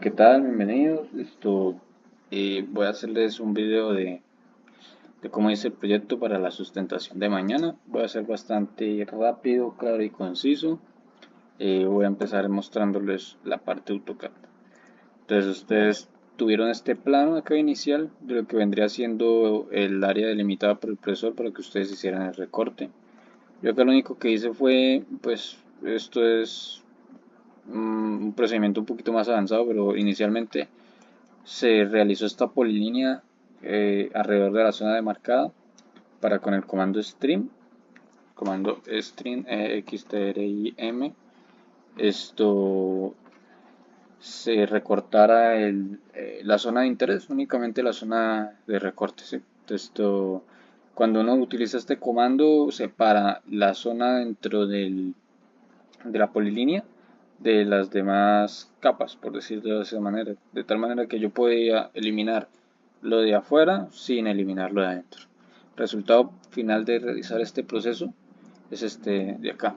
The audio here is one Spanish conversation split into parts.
¿Qué tal? Bienvenidos. Voy a hacerles un video de cómo hice el proyecto para la sustentación de mañana. Voy a ser bastante rápido, claro y conciso. Voy a empezar mostrándoles la parte AutoCAD. Entonces ustedes tuvieron este plano acá inicial de lo que vendría siendo el área delimitada por el profesor para que ustedes hicieran el recorte. Yo acá lo único que hice fue, pues, esto es un procedimiento un poquito más avanzado, pero inicialmente se realizó esta polilínea alrededor de la zona demarcada para con el comando stream xtrim, esto se recortara la zona de interés, únicamente la zona de recorte. ¿Sí? Cuando uno utiliza este comando, separa la zona dentro de la polilínea de las demás capas, por decirlo de esa manera, de tal manera que yo podía eliminar lo de afuera sin eliminar lo de adentro. El resultado final de realizar este proceso es este de acá.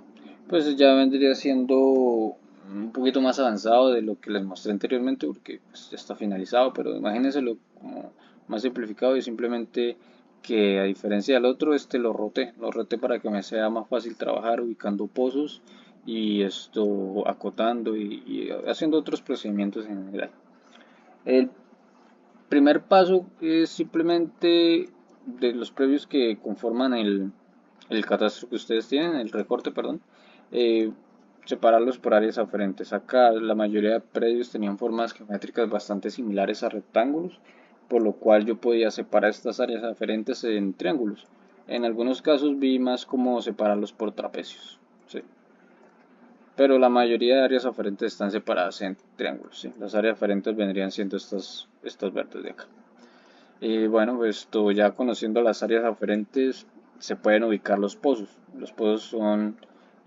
Pues ya vendría siendo un poquito más avanzado de lo que les mostré anteriormente porque pues, ya está finalizado, pero imagínense lo como más simplificado y simplemente que a diferencia del otro, este lo roté para que me sea más fácil trabajar ubicando pozos y esto acotando y haciendo otros procedimientos en general. El primer paso es simplemente de los previos que conforman el catastro que ustedes tienen, el recorte, perdón, eh, separarlos por áreas aferentes. Acá la mayoría de predios tenían formas geométricas bastante similares a rectángulos, por lo cual yo podía separar estas áreas aferentes en triángulos. En algunos casos vi más como separarlos por trapecios. ¿Sí? Pero la mayoría de áreas aferentes están separadas en triángulos. ¿Sí? Las áreas aferentes vendrían siendo estas verdes de acá. Y bueno, esto ya conociendo las áreas aferentes se pueden ubicar los pozos. Los pozos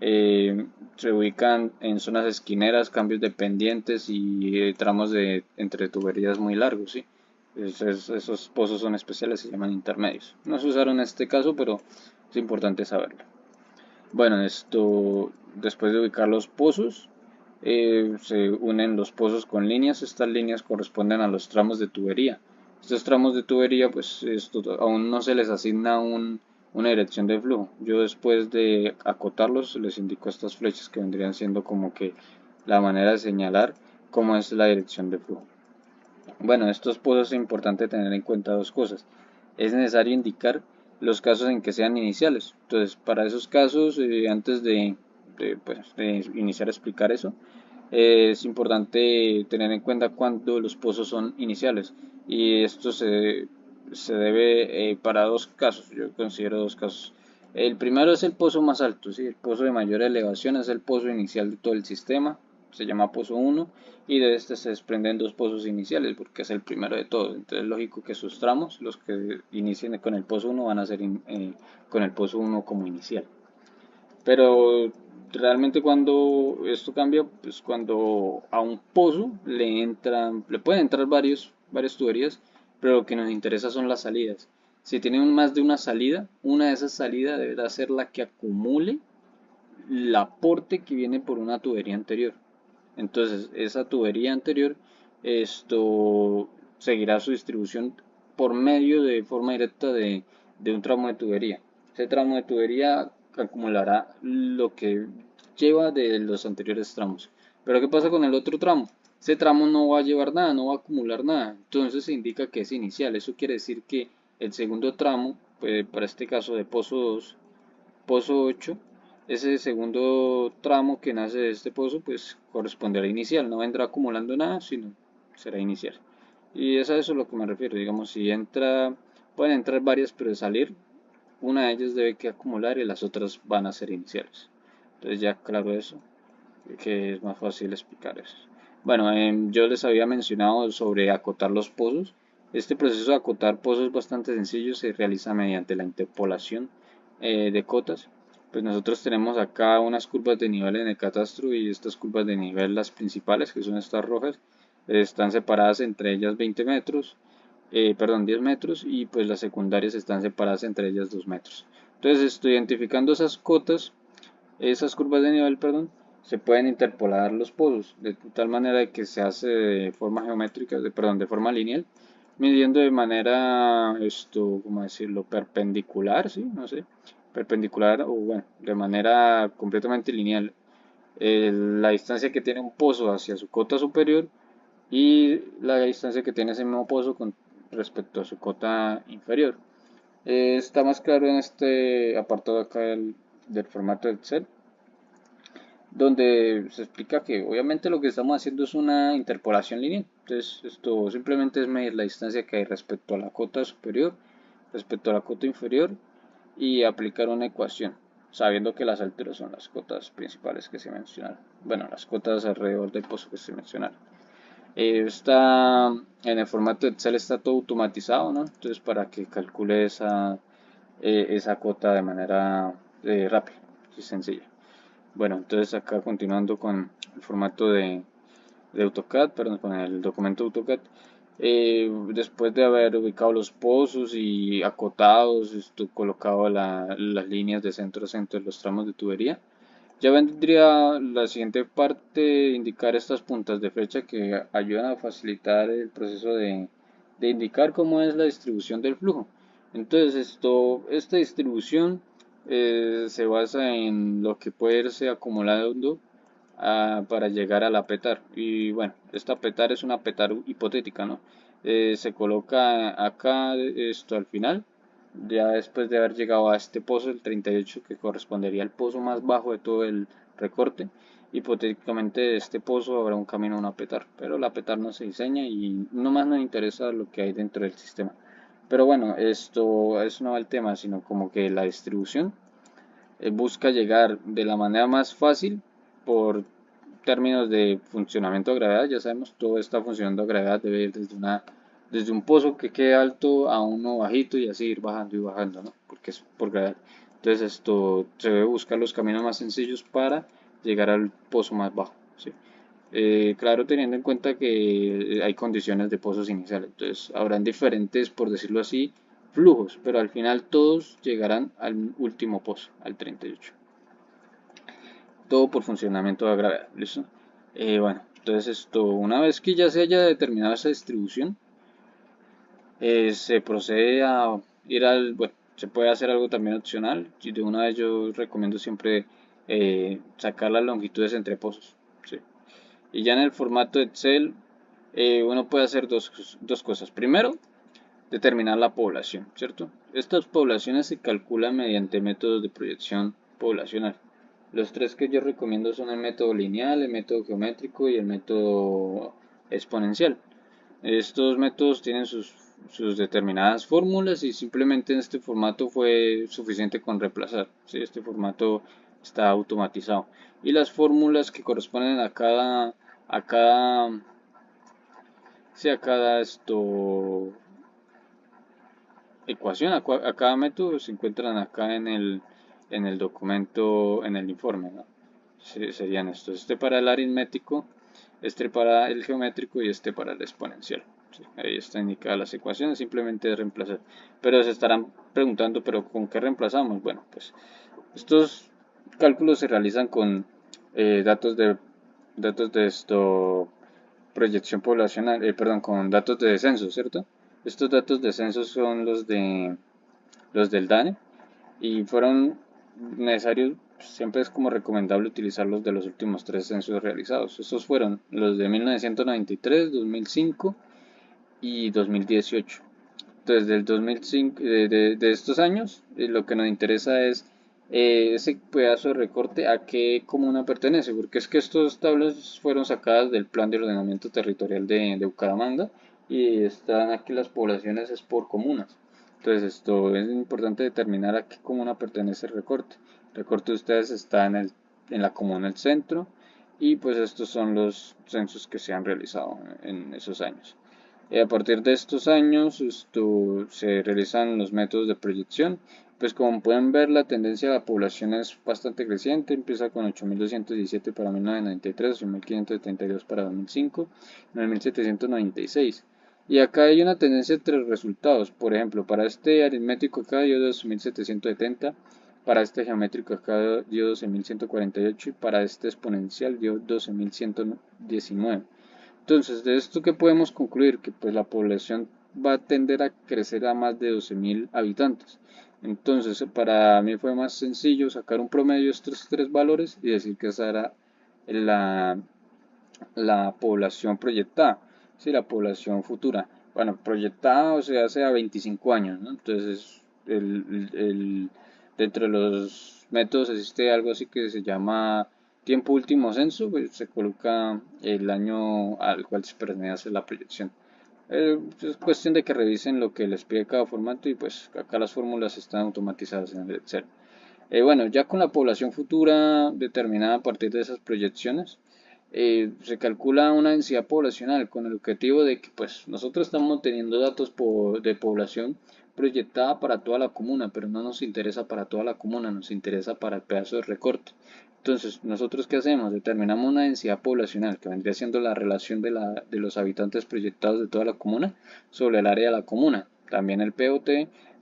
se ubican en zonas esquineras, cambios de pendientes y tramos de entre tuberías muy largos, ¿sí? Esos pozos son especiales, se llaman intermedios. No se usaron en este caso, pero es importante saberlo. Bueno, después de ubicar los pozos, se unen los pozos con líneas. Estas líneas corresponden a los tramos de tubería. Estos tramos de tubería, pues aún no se les asigna una dirección de flujo. Yo después de acotarlos les indico estas flechas que vendrían siendo como que la manera de señalar cómo es la dirección de flujo. Bueno, estos pozos es importante tener en cuenta dos cosas. Es necesario indicar los casos en que sean iniciales. Entonces, para esos casos, antes de iniciar a explicar eso, es importante tener en cuenta cuándo los pozos son iniciales. Y esto se debe para dos casos. Yo considero dos casos. El primero es el pozo más alto, ¿sí? El pozo de mayor elevación es el pozo inicial de todo el sistema, se llama pozo 1 y de este se desprenden dos pozos iniciales porque es el primero de todos. Entonces es lógico que sus tramos, los que inicien con el pozo 1 van a ser con el pozo 1 como inicial. Pero realmente cuando esto cambia, pues cuando a un pozo le pueden entrar varias tuberías, pero lo que nos interesa son las salidas. Si tienen más de una salida, una de esas salidas deberá ser la que acumule el aporte que viene por una tubería anterior. Entonces, esa tubería anterior, esto seguirá su distribución por medio de forma directa de un tramo de tubería. Ese tramo de tubería acumulará lo que lleva de los anteriores tramos. Pero ¿qué pasa con el otro tramo? Ese tramo no va a llevar nada, no va a acumular nada. Entonces se indica que es inicial. Eso quiere decir que el segundo tramo, pues, para este caso de pozo 2, pozo 8, ese segundo tramo que nace de este pozo, pues corresponderá a inicial, no vendrá acumulando nada, sino será inicial. Y es a eso a lo que me refiero, digamos, si entra, pueden entrar varias, pero de salir, una de ellas debe que acumular y las otras van a ser iniciales. Entonces ya claro eso, que es más fácil explicar eso. Bueno, yo les había mencionado sobre acotar los pozos. Este proceso de acotar pozos es bastante sencillo, se realiza mediante la interpolación de cotas. Pues nosotros tenemos acá unas curvas de nivel en el catastro y estas curvas de nivel, las principales, que son estas rojas, están separadas entre ellas 20 metros, perdón, 10 metros y pues las secundarias están separadas entre ellas 2 metros. Entonces estoy identificando esas cotas, esas curvas de nivel, perdón, se pueden interpolar los pozos de tal manera que se hace de forma geométrica, perdón, de forma lineal, midiendo de manera, ¿cómo decirlo?, perpendicular, ¿sí? No sé, perpendicular o bueno, de manera completamente lineal, la distancia que tiene un pozo hacia su cota superior y la distancia que tiene ese mismo pozo con respecto a su cota inferior. Está más claro en este apartado acá del formato de Excel, donde se explica que obviamente lo que estamos haciendo es una interpolación lineal. Entonces esto simplemente es medir la distancia que hay respecto a la cota superior, respecto a la cota inferior y aplicar una ecuación, sabiendo que las alturas son las cotas principales que se mencionaron. Bueno, las cotas alrededor del pozo que se mencionaron. Está en el formato de Excel, está todo automatizado, ¿no? Entonces para que calcule esa cota de manera rápida y sencilla. Bueno, entonces acá continuando con el formato de AutoCAD, perdón, con el documento AutoCAD, después de haber ubicado los pozos y acotados, colocado las líneas de centro a centro de los tramos de tubería, ya vendría la siguiente parte, indicar estas puntas de flecha que ayudan a facilitar el proceso de indicar cómo es la distribución del flujo. Entonces esta distribución se basa en lo que puede irse acumulando para llegar a la petar. Y bueno, esta petar es una petar hipotética, ¿no? Se coloca acá esto al final, ya después de haber llegado a este pozo, el 38, que correspondería al pozo más bajo de todo el recorte. Hipotéticamente de este pozo habrá un camino a una petar, pero la petar no se diseña y no más nos interesa lo que hay dentro del sistema. Pero bueno, esto no va al tema, sino como que la distribución busca llegar de la manera más fácil por términos de funcionamiento de gravedad. Ya sabemos, todo está funcionando a gravedad, debe ir desde un pozo que quede alto a uno bajito y así ir bajando y bajando, ¿no? Porque es por gravedad. Entonces esto se debe buscar los caminos más sencillos para llegar al pozo más bajo, ¿sí? Claro, teniendo en cuenta que hay condiciones de pozos iniciales, entonces habrán diferentes, por decirlo así, flujos, pero al final todos llegarán al último pozo, al 38. Todo por funcionamiento de gravedad, ¿listo? Bueno, entonces una vez que ya se haya determinado esa distribución, se procede a ir bueno, se puede hacer algo también opcional, y de una vez yo recomiendo siempre sacar las longitudes entre pozos, ¿sí? Y ya en el formato Excel, uno puede hacer dos cosas. Primero, determinar la población, ¿cierto? Estas poblaciones se calculan mediante métodos de proyección poblacional. Los tres que yo recomiendo son el método lineal, el método geométrico y el método exponencial. Estos métodos tienen sus determinadas fórmulas y simplemente en este formato fue suficiente con reemplazar, ¿sí? Este formato está automatizado. Y las fórmulas que corresponden a cada, sí, a cada ecuación, a cada método se encuentran acá en el documento, en el informe, ¿no? Serían estos, este para el aritmético, este para el geométrico y este para el exponencial. Sí, ahí están indicadas las ecuaciones, simplemente reemplazar. Pero se estarán preguntando, ¿pero con qué reemplazamos? Bueno, pues estos cálculos se realizan con datos de proyección poblacional, perdón, con datos de descenso, ¿cierto? Estos datos de censo son los del DANE y fueron necesarios, siempre es como recomendable utilizarlos de los últimos tres censos realizados. Estos fueron los de 1993, 2005 y 2018. Entonces, del 2005, de estos años, lo que nos interesa es ese pedazo de recorte a qué comuna pertenece, porque es que estas tablas fueron sacadas del Plan de Ordenamiento Territorial de Bucaramanga y están aquí las poblaciones es por comunas. Entonces, esto es importante determinar a qué comuna pertenece el recorte. El recorte de ustedes está en la comuna del centro y pues estos son los censos que se han realizado en esos años. A partir de estos años se realizan los métodos de proyección. Pues como pueden ver, la tendencia de la población es bastante creciente. Empieza con 8.217 para 1993, 8.532 para 2005, 9.796. Y acá hay una tendencia entre los resultados. Por ejemplo, para este aritmético acá dio 2.770, para este geométrico acá dio 12.148 y para este exponencial dio 12.119. Entonces, de esto que podemos concluir que pues la población va a tender a crecer a más de 12.000 habitantes. Entonces, para mí fue más sencillo sacar un promedio de estos tres valores y decir que esa era la, la población proyectada, sí, la población futura. Bueno, proyectada, o sea, hace a 25 años, ¿no? Entonces, dentro de los métodos existe algo así que se llama tiempo último censo, pues se coloca el año al cual se hace la proyección. Es cuestión de que revisen lo que les pide cada formato y pues acá las fórmulas están automatizadas en el Excel. Bueno, ya con la población futura determinada a partir de esas proyecciones, se calcula una densidad poblacional con el objetivo de que pues nosotros estamos teniendo datos de población proyectada para toda la comuna, pero no nos interesa para toda la comuna, nos interesa para el pedazo de recorte. Entonces, ¿nosotros qué hacemos? Determinamos una densidad poblacional, que vendría siendo la relación de los habitantes proyectados de toda la comuna sobre el área de la comuna. También el POT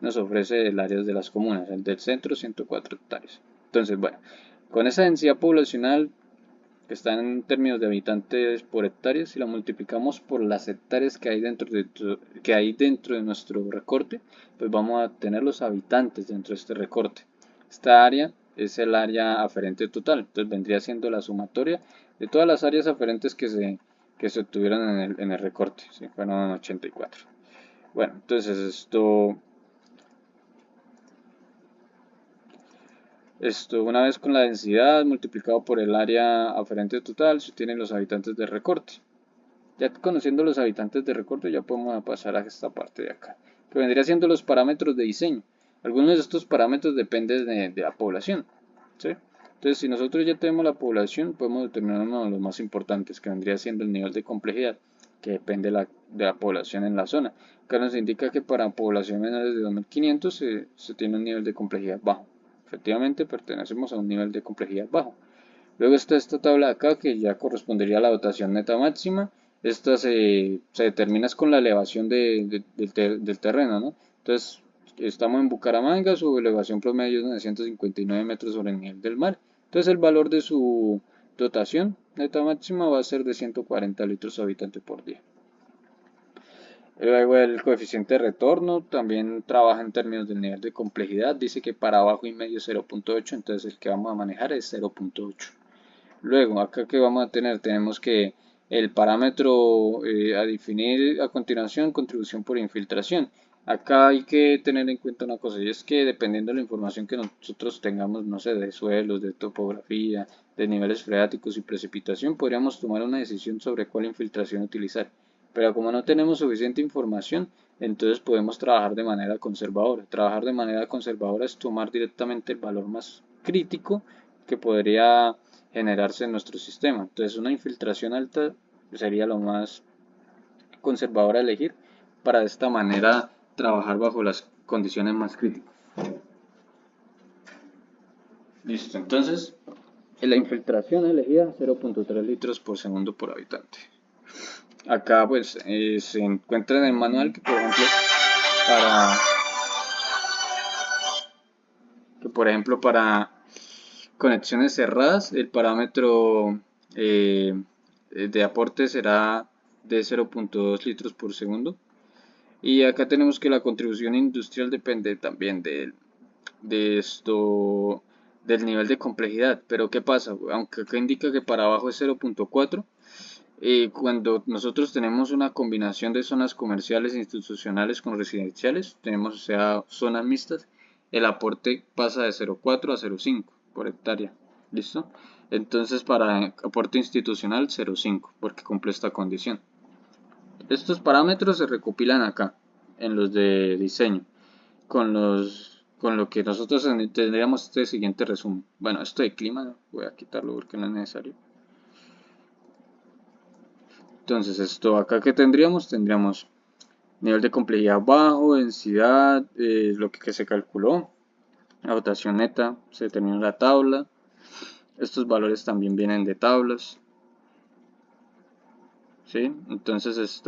nos ofrece el área de las comunas, el del centro 104 hectáreas. Entonces, bueno, con esa densidad poblacional que está en términos de habitantes por hectárea, si la multiplicamos por las hectáreas que hay dentro de nuestro recorte, pues vamos a tener los habitantes dentro de este recorte. Esta área es el área aferente total, entonces vendría siendo la sumatoria de todas las áreas aferentes que se obtuvieron en el recorte, ¿sí? Fueron 84. Bueno, entonces esto una vez con la densidad multiplicado por el área aferente total, se tienen los habitantes de recorte. Ya conociendo los habitantes de recorte, ya podemos pasar a esta parte de acá, que vendría siendo los parámetros de diseño. Algunos de estos parámetros dependen de la población, ¿sí? Entonces, si nosotros ya tenemos la población, podemos determinar uno de los más importantes, que vendría siendo el nivel de complejidad, que depende de la población en la zona. Acá nos indica que para población menores de 2500 se tiene un nivel de complejidad bajo. Efectivamente, pertenecemos a un nivel de complejidad bajo. Luego está esta tabla de acá que ya correspondería a la dotación neta máxima. Esta se determina con la elevación del terreno, ¿no? Entonces, estamos en Bucaramanga, su elevación promedio es 959 metros sobre el nivel del mar. Entonces, el valor de su dotación neta máxima va a ser de 140 litros habitante por día. Luego el coeficiente de retorno también trabaja en términos del nivel de complejidad. Dice que para abajo y medio 0.8, entonces el que vamos a manejar es 0.8. Luego, acá que vamos a tener, tenemos que el parámetro a definir a continuación, contribución por infiltración. Acá hay que tener en cuenta una cosa, y es que dependiendo de la información que nosotros tengamos, no sé, de suelos, de topografía, de niveles freáticos y precipitación, podríamos tomar una decisión sobre cuál infiltración utilizar. Pero como no tenemos suficiente información, entonces podemos trabajar de manera conservadora. Trabajar de manera conservadora es tomar directamente el valor más crítico que podría generarse en nuestro sistema. Entonces una infiltración alta sería lo más conservador a elegir para de esta manera trabajar bajo las condiciones más críticas. Listo, entonces la infiltración elegida 0.3 litros por segundo por habitante. Acá pues se encuentra en el manual que por ejemplo para conexiones cerradas el parámetro de aporte será de 0.2 litros por segundo. Y acá tenemos que la contribución industrial depende también del nivel de complejidad. Pero ¿qué pasa? Aunque acá indica que para abajo es 0.4, cuando nosotros tenemos una combinación de zonas comerciales e institucionales con residenciales, tenemos o sea zonas mixtas, el aporte pasa de 0.4 a 0.5 por hectárea. ¿Listo? Entonces para aporte institucional 0.5 porque cumple esta condición. Estos parámetros se recopilan acá, en los de diseño, con lo que nosotros tendríamos este siguiente resumen. Bueno, esto de clima voy a quitarlo porque no es necesario. Entonces, esto acá que tendríamos nivel de complejidad bajo, densidad, lo que se calculó, la dotación neta, se determinó en la tabla. Estos valores también vienen de tablas. ¿Sí? Entonces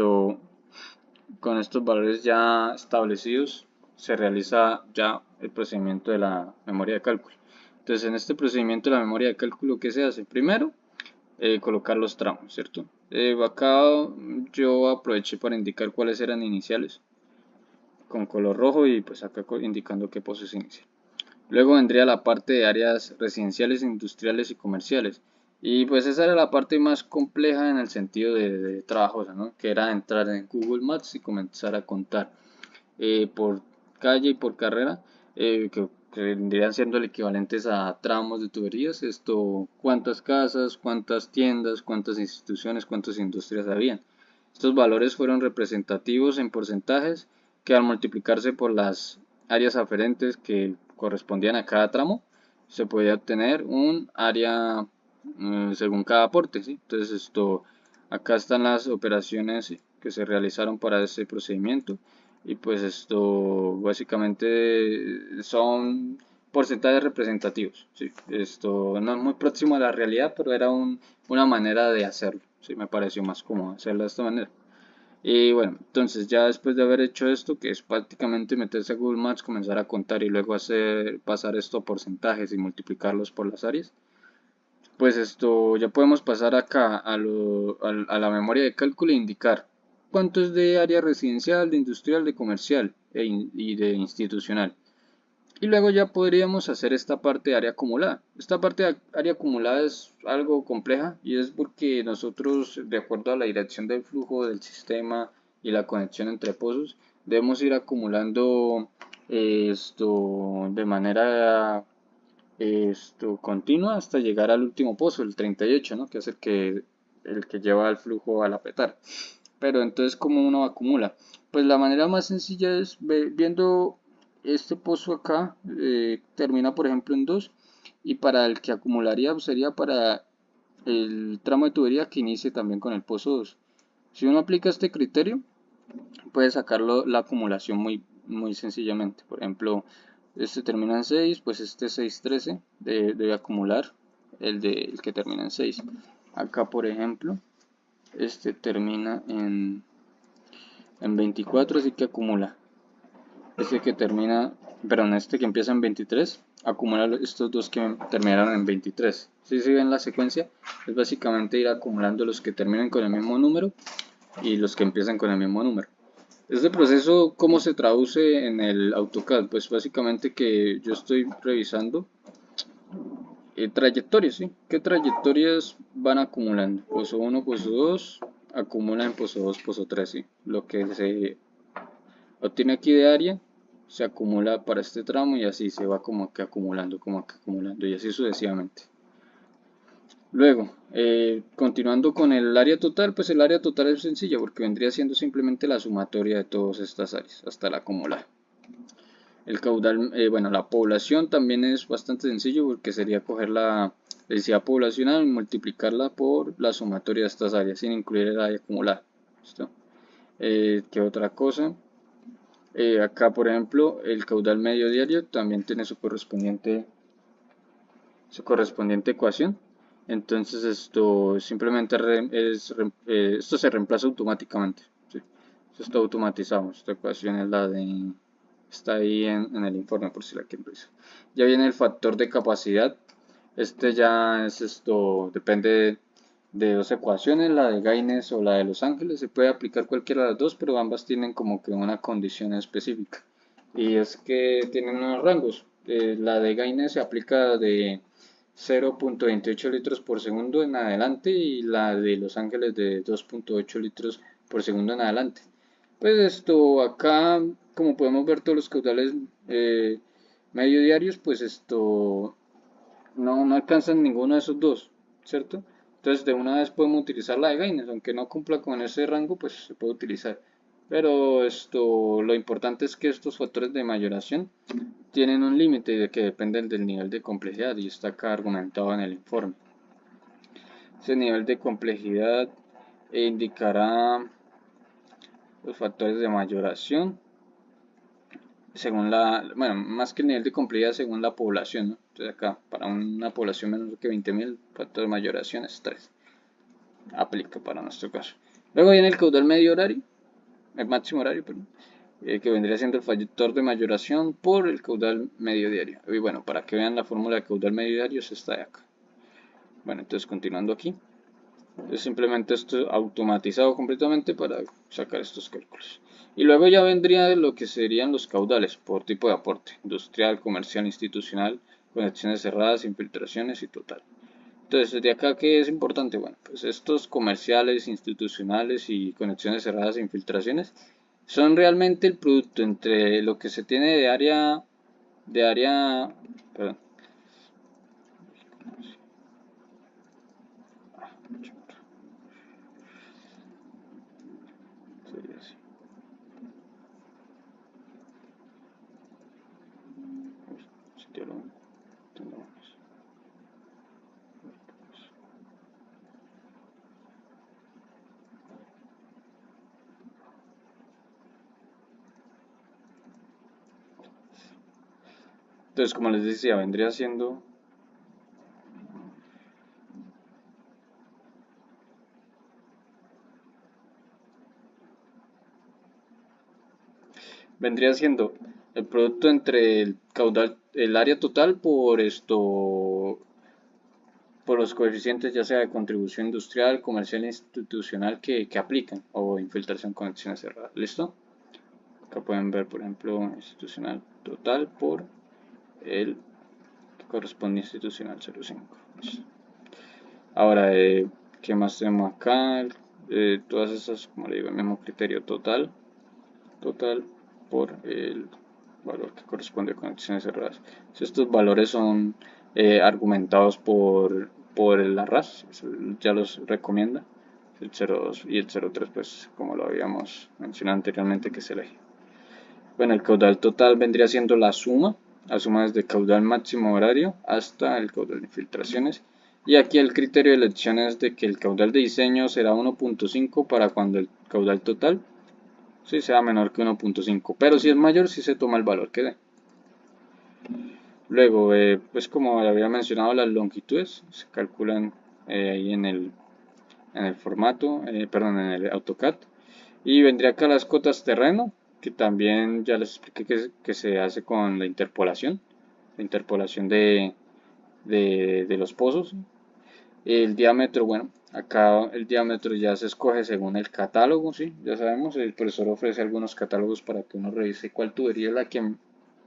con estos valores ya establecidos se realiza ya el procedimiento de la memoria de cálculo. Entonces, en este procedimiento de la memoria de cálculo, ¿qué se hace? Primero, colocar los tramos, ¿cierto? Acá yo aproveché para indicar cuáles eran iniciales con color rojo y pues acá indicando qué pozos inicial. Luego vendría la parte de áreas residenciales, industriales y comerciales. Y pues esa era la parte más compleja en el sentido de trabajosa, ¿no? Que era entrar en Google Maps y comenzar a contar por calle y por carrera, que vendrían siendo el equivalentes a tramos de tuberías. Esto, cuántas casas, cuántas tiendas, cuántas instituciones, cuántas industrias habían. Estos valores fueron representativos en porcentajes que al multiplicarse por las áreas aferentes que correspondían a cada tramo, se podía obtener un área según cada aporte, ¿sí? Entonces acá están las operaciones que se realizaron para este procedimiento y pues esto básicamente son porcentajes representativos, ¿sí? Esto no es muy próximo a la realidad, pero era una manera de hacerlo, ¿sí? Me pareció más cómodo hacerlo de esta manera. Y bueno, entonces ya después de haber hecho esto, que es prácticamente meterse a Google Maps, comenzar a contar y luego pasar esto a porcentajes y multiplicarlos por las áreas, pues esto ya podemos pasar acá a la memoria de cálculo e indicar cuánto es de área residencial, de industrial, de comercial y de institucional. Y luego ya podríamos hacer esta parte de área acumulada. Esta parte de área acumulada es algo compleja y es porque nosotros, de acuerdo a la dirección del flujo del sistema y la conexión entre pozos, debemos ir acumulando esto de manera continua hasta llegar al último pozo, el 38, ¿no? Que es el que lleva el flujo al apretar. Pero entonces, ¿cómo uno acumula? Pues la manera más sencilla es viendo este pozo acá, termina por ejemplo en 2 y para el que acumularía pues, sería para el tramo de tubería que inicie también con el pozo 2. Si uno aplica este criterio, puede sacarlo la acumulación muy sencillamente. Por ejemplo, este termina en 6, pues este 613 debe acumular el que termina en 6. Acá, por ejemplo, este termina en 24, así que acumula. Este que termina, perdón, este que empieza en 23, acumula estos dos que terminaron en 23. Si ven la secuencia, es básicamente ir acumulando los que terminan con el mismo número y los que empiezan con el mismo número. Este proceso, ¿cómo se traduce en el AutoCAD? Pues básicamente que yo estoy revisando trayectorias, ¿sí? ¿Qué trayectorias van acumulando? Pozo 1, pozo 2, acumula en pozo 2, pozo 3, ¿sí? Lo que se obtiene aquí de área se acumula para este tramo y así se va como que acumulando y así sucesivamente. Luego, continuando con el área total, pues el área total es sencilla porque vendría siendo simplemente la sumatoria de todas estas áreas hasta la acumulada. El caudal, bueno, la población también es bastante sencillo porque sería coger la densidad poblacional y multiplicarla por la sumatoria de estas áreas sin incluir el área acumulada. ¿Listo? ¿Qué otra cosa? Acá, por ejemplo, el caudal medio diario también tiene su correspondiente ecuación. Entonces esto simplemente esto se reemplaza automáticamente. ¿Sí? Esto está automatizado. Esta ecuación es la de está ahí en el informe por si la quieren revisar. Ya viene el factor de capacidad. Este ya es depende de dos ecuaciones, la de Gaines o la de Los Ángeles. Se puede aplicar cualquiera de las dos, pero ambas tienen como que una condición específica. Y es que tienen unos rangos. La de Gaines se aplica de 0.28 litros por segundo en adelante y la de Los Ángeles de 2.8 litros por segundo en adelante. Pues acá, como podemos ver todos los caudales medio diarios, pues no alcanzan ninguno de esos dos, ¿cierto? Entonces de una vez podemos utilizar la de Gaines, aunque no cumpla con ese rango, pues se puede utilizar. Pero lo importante es que estos factores de mayoración tienen un límite de que dependen del nivel de complejidad y está acá argumentado en el informe. Ese nivel de complejidad indicará los factores de mayoración según bueno, más que el nivel de complejidad según la población, ¿no? Entonces acá, para una población menor que 20.000, factor de mayoración es 3. Aplica para nuestro caso. Luego viene el caudal medio horario, el máximo horario, perdón. que vendría siendo el factor de mayoración por el caudal medio diario. Y bueno, para que vean la fórmula de caudal medio diario, se está de acá. Bueno, entonces continuando aquí, es simplemente esto automatizado completamente para sacar estos cálculos. Y luego ya vendría lo que serían los caudales por tipo de aporte: industrial, comercial, institucional, conexiones cerradas, infiltraciones y total. Entonces, de acá, ¿qué es importante? Bueno, pues estos comerciales, institucionales y conexiones cerradas e infiltraciones son realmente el producto entre lo que se tiene perdón, sería así. Sitio lo tenemos. Entonces, como les decía, vendría siendo el producto entre el caudal, el área total por los coeficientes ya sea de contribución industrial, comercial e institucional que aplican o infiltración conexiones cerradas. ¿Listo? Acá pueden ver, por ejemplo, institucional total por el que corresponde institucional 0,5. ¿Listo? Ahora, ¿qué más tenemos acá? Todas esas, como le digo, el mismo criterio total por el valor que corresponde a conexiones cerradas. Si estos valores son argumentados por el Arras, ya los recomienda. El 0,2 y el 0,3, pues como lo habíamos mencionado anteriormente, que se elige. Bueno, el caudal total vendría siendo la suma desde caudal máximo horario hasta el caudal de infiltraciones. Y aquí el criterio de elección es de que el caudal de diseño será 1.5 para cuando el caudal total sí sea menor que 1.5, pero si es mayor sí se toma el valor que dé. Luego, pues como había mencionado, las longitudes se calculan ahí en el formato, perdón, en el AutoCAD. Y vendría acá las cotas terreno, que también ya les expliqué que se hace con la interpolación de los pozos. El diámetro, bueno, acá el diámetro ya se escoge según el catálogo, sí, ya sabemos, el profesor ofrece algunos catálogos para que uno revise cuál tubería es la que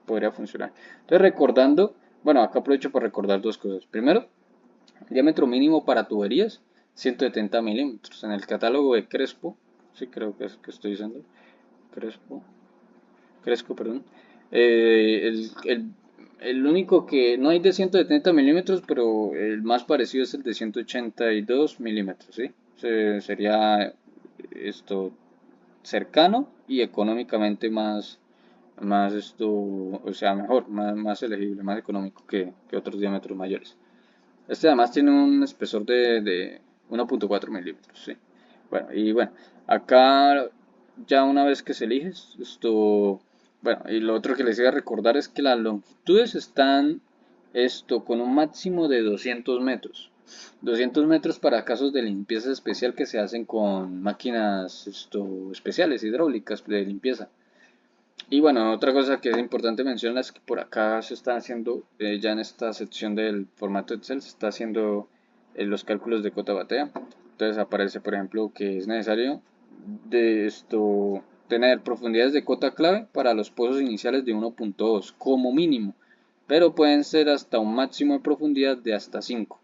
podría funcionar. Entonces, recordando, bueno, acá aprovecho para recordar dos cosas. Primero, el diámetro mínimo para tuberías, 170 milímetros. En el catálogo de Crespo, sí creo que es que estoy diciendo, Crespo, Cresco, perdón. El único que no hay de 170 milímetros, pero el más parecido es el de 182 milímetros, ¿sí? Sería esto cercano y económicamente o sea, mejor, más elegible, más económico que otros diámetros mayores. Este además tiene un espesor de 1.4 milímetros, ¿sí? Bueno, y bueno, acá ya una vez que se elige bueno, y lo otro que les iba a recordar es que las longitudes están con un máximo de 200 metros. 200 metros para casos de limpieza especial que se hacen con máquinas especiales, hidráulicas de limpieza. Y bueno, otra cosa que es importante mencionar es que por acá se está haciendo, ya en esta sección del formato Excel, se está haciendo los cálculos de cota batea. Entonces aparece, por ejemplo, que es necesario tener profundidades de cota clave para los pozos iniciales de 1.2 como mínimo, pero pueden ser hasta un máximo de profundidad de hasta 5.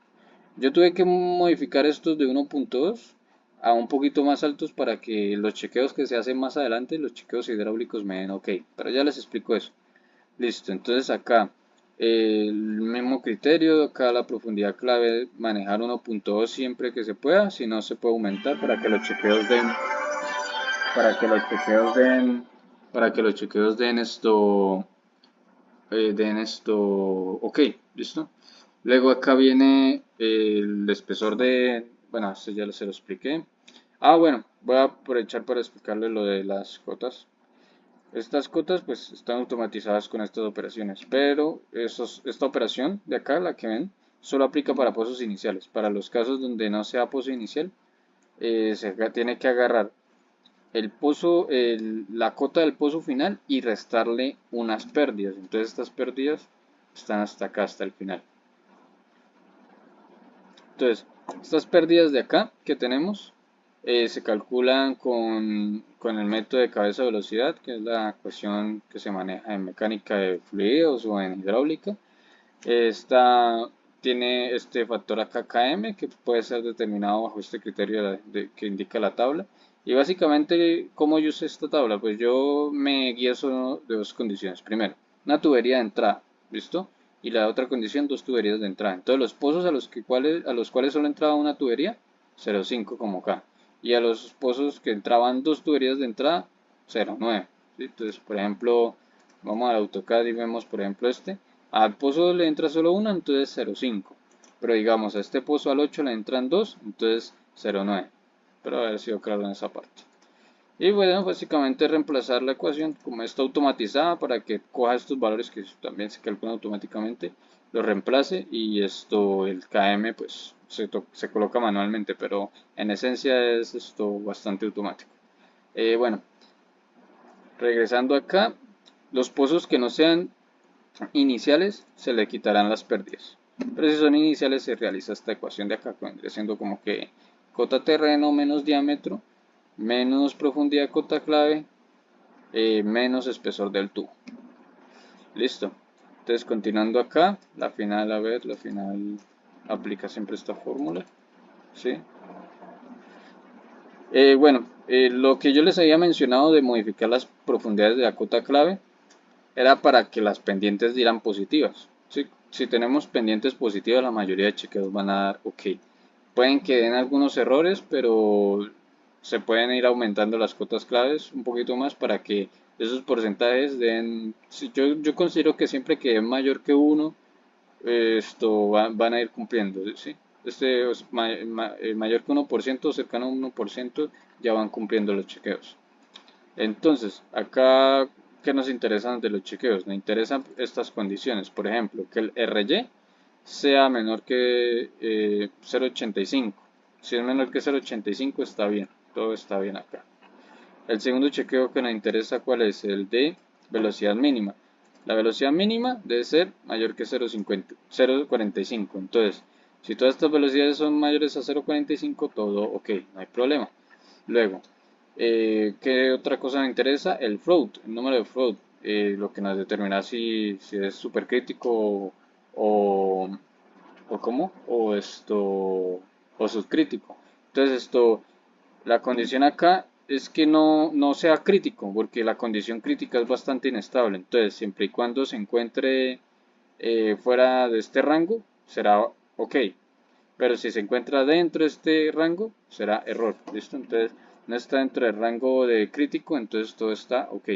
Yo tuve que modificar estos de 1.2 a un poquito más altos para que los chequeos que se hacen más adelante, los chequeos hidráulicos me den ok, pero ya les explico eso. Listo, entonces acá el mismo criterio, acá la profundidad clave, manejar 1.2 siempre que se pueda, si no se puede aumentar para que los chequeos den, para que los chequeos den, para que los chequeos den ok, listo. Luego acá viene el espesor bueno, esto ya se lo expliqué. Ah, bueno, voy a aprovechar para explicarle lo de las cotas. Estas cotas pues están automatizadas con estas operaciones, pero esta operación de acá, la que ven, solo aplica para pozos iniciales. Para los casos donde no sea pozo inicial, se tiene que agarrar el pozo, la cota del pozo final y restarle unas pérdidas. Entonces estas pérdidas están hasta acá, hasta el final. Entonces, estas pérdidas de acá que tenemos se calculan con el método de cabeza de velocidad, que es la ecuación que se maneja en mecánica de fluidos o en hidráulica. Esta tiene este factor acá KM que puede ser determinado bajo este criterio que indica la tabla. Y básicamente, ¿cómo yo usé esta tabla? Pues yo me guío solo de dos condiciones. Primero, una tubería de entrada, ¿listo? Y la otra condición, dos tuberías de entrada. Entonces, los pozos a los cuales solo entraba una tubería, 0,5 como acá. Y a los pozos que entraban dos tuberías de entrada, 0,9. ¿Sí? Entonces, por ejemplo, vamos al AutoCAD y vemos, por ejemplo, este. Al pozo le entra solo una, entonces 0,5. Pero digamos, a este pozo al 8 le entran dos, entonces 0,9. Espero haber sido claro en esa parte. Y bueno, básicamente reemplazar la ecuación como está automatizada para que coja estos valores que también se calculan automáticamente, lo reemplace y esto, el KM pues se coloca manualmente, pero en esencia es esto bastante automático. Bueno, regresando acá, los pozos que no sean iniciales se le quitarán las pérdidas. Pero si son iniciales se realiza esta ecuación de acá, que vendría siendo como que cota terreno menos diámetro, menos profundidad cota clave, menos espesor del tubo. Listo. Entonces continuando acá, la final, a ver, la final aplica siempre esta fórmula. ¿Sí? Bueno, lo que yo les había mencionado de modificar las profundidades de la cota clave era para que las pendientes dieran positivas. ¿Sí? Si tenemos pendientes positivas, la mayoría de chequeos van a dar OK. Pueden que den algunos errores, pero se pueden ir aumentando las cotas claves un poquito más para que esos porcentajes den. Yo considero que siempre que den mayor que uno, van a ir cumpliendo. ¿Sí? Mayor que 1%, cercano a 1%, ya van cumpliendo los chequeos. Entonces, acá, ¿qué nos interesan de los chequeos? Nos interesan estas condiciones. Por ejemplo, que el RY sea menor que 0,85. Si es menor que 0,85 está bien, todo está bien acá. El segundo chequeo que nos interesa, ¿cuál es? El de velocidad mínima. La velocidad mínima debe ser mayor que 0,45. Entonces, si todas estas velocidades son mayores a 0,45, todo ok, no hay problema. Luego, ¿qué otra cosa nos interesa? El float, el número de float, lo que nos determina si es supercrítico o, o cómo, o subcrítico. Entonces la condición acá es que no sea crítico, porque la condición crítica es bastante inestable. Entonces, siempre y cuando se encuentre fuera de este rango, será ok. Pero si se encuentra dentro de este rango, será error. ¿Listo? Entonces, no está dentro del rango de crítico, entonces todo está ok.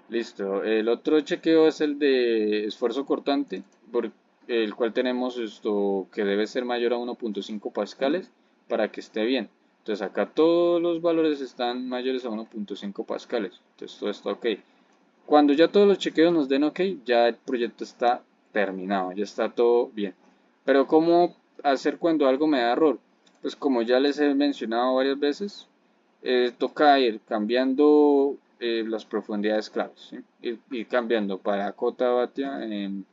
Listo. El otro chequeo es el de esfuerzo cortante, por el cual tenemos esto que debe ser mayor a 1,5 pascales para que esté bien. Entonces acá todos los valores están mayores a 1,5 pascales. Entonces todo está ok. Cuando ya todos los chequeos nos den ok, ya el proyecto está terminado, ya está todo bien. Pero ¿cómo hacer cuando algo me da error? Pues como ya les he mencionado varias veces, toca ir cambiando las profundidades claves, ¿sí? Ir cambiando para cota batia en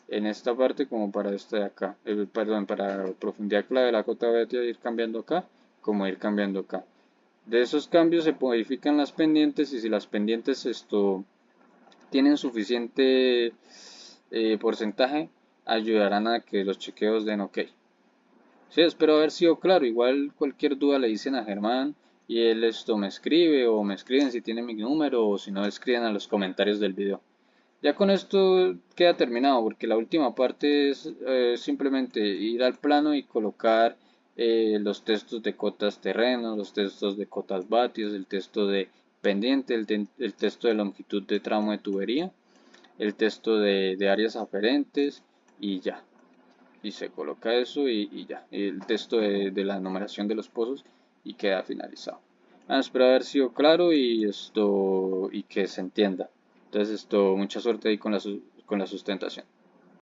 esta parte como para esta de acá, perdón, para profundidad clave de la cota batia ir cambiando acá como ir cambiando acá. De esos cambios se modifican las pendientes y si las pendientes tienen suficiente porcentaje, ayudarán a que los chequeos den OK. Sí, espero haber sido claro. Igual cualquier duda le dicen a Germán y él me escribe o me escriben si tienen mi número o si no escriben a los comentarios del video. Ya con esto queda terminado porque la última parte es simplemente ir al plano y colocar los textos de cotas terreno, los textos de cotas vatios, el texto de pendiente, el texto de longitud de tramo de tubería, el texto de áreas aferentes y ya y se coloca eso y ya, el texto de la numeración de los pozos y queda finalizado. Espero haber sido claro y que se entienda. Entonces mucha suerte ahí con la sustentación.